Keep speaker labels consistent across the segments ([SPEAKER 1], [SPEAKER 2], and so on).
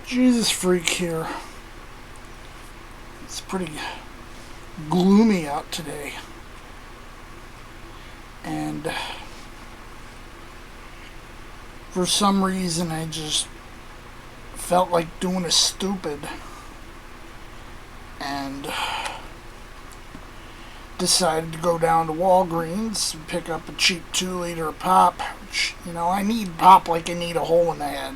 [SPEAKER 1] Jesus freak here. It's pretty gloomy out today. And for some reason I just felt like doing a stupid and decided to go down to Walgreens and pick up a cheap 2-liter of pop, which, you know, I need pop like I need a hole in the head.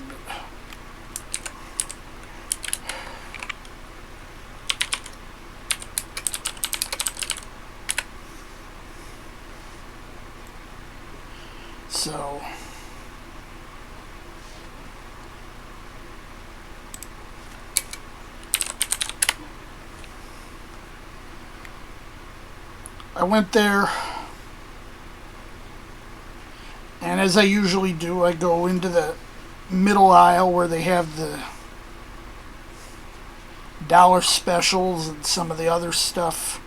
[SPEAKER 1] So I went there, and as I usually do, I go into the middle aisle where they have the dollar specials and some of the other stuff.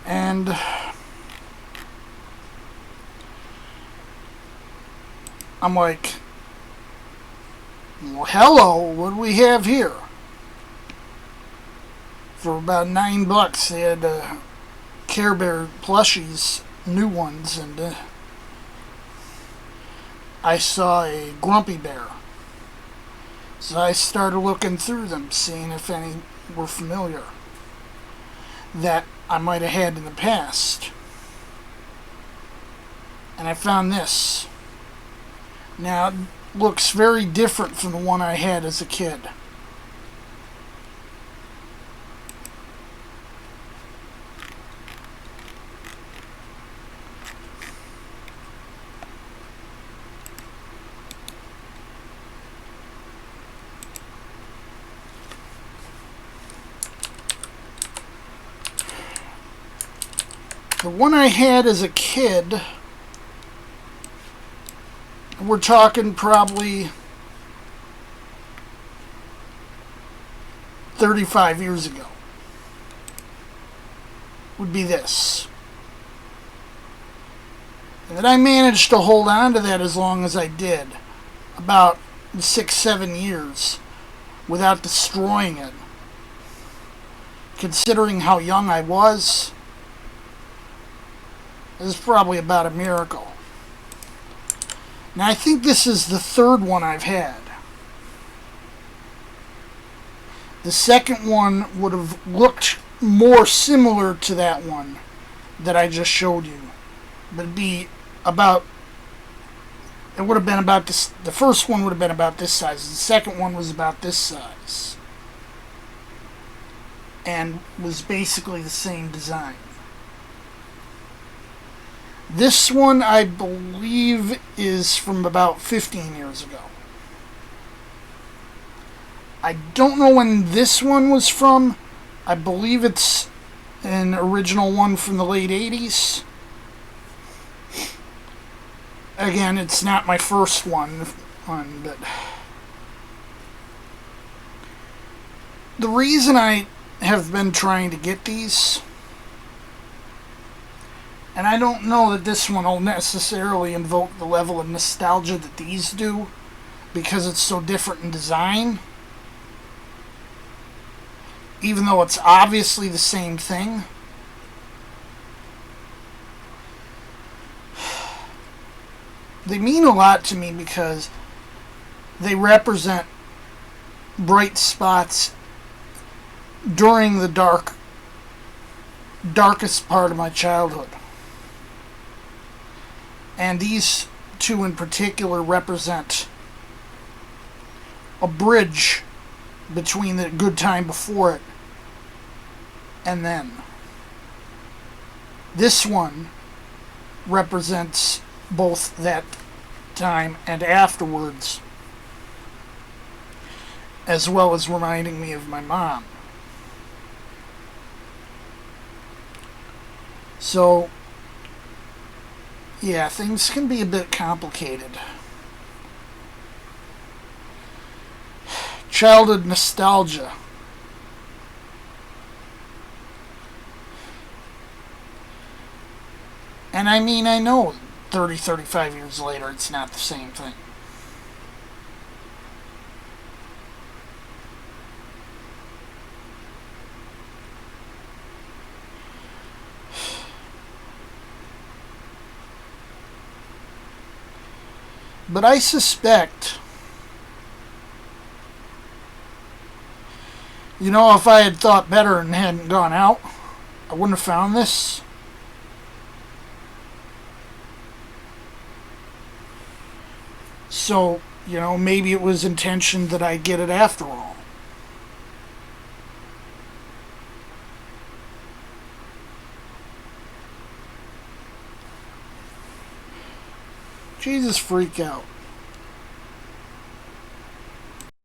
[SPEAKER 1] And I'm like, well, hello, what do we have here? For about $9, they had Care Bear plushies, new ones, and I saw a Grumpy Bear. So I started looking through them, seeing if any were familiar that I might have had in the past. And I found this. Now, it looks very different from the one I had as a kid. The one I had as a kid, we're talking probably 35 years ago, would be this. And that I managed to hold on to that as long as I did, about 6-7 years, without destroying it. Considering how young I was, it was probably about a miracle. Now, I think this is the third one I've had. The second one would have looked more similar to that one that I just showed you. But it'd be about, it would have been about this, the first one would have been about this size. The second one was about this size. And was basically the same design. This one, I believe, is from about 15 years ago. I don't know when this one was from. I believe it's an original one from the late 80s. Again, it's not my first one, but the reason I have been trying to get these, and I don't know that this one will necessarily invoke the level of nostalgia that these do, because it's so different in design. Even though it's obviously the same thing. They mean a lot to me because they represent bright spots during the darkest part of my childhood. And these two in particular represent a bridge between the good time before it and then. This one represents both that time and afterwards, as well as reminding me of my mom. So, yeah, things can be a bit complicated. Childhood nostalgia And I mean, I know 30, 35 years later, it's not the same thing. But I suspect, you know, if I had thought better and hadn't gone out, I wouldn't have found this. So, you know, maybe it was intention that I get it after all. Jesus, freak out.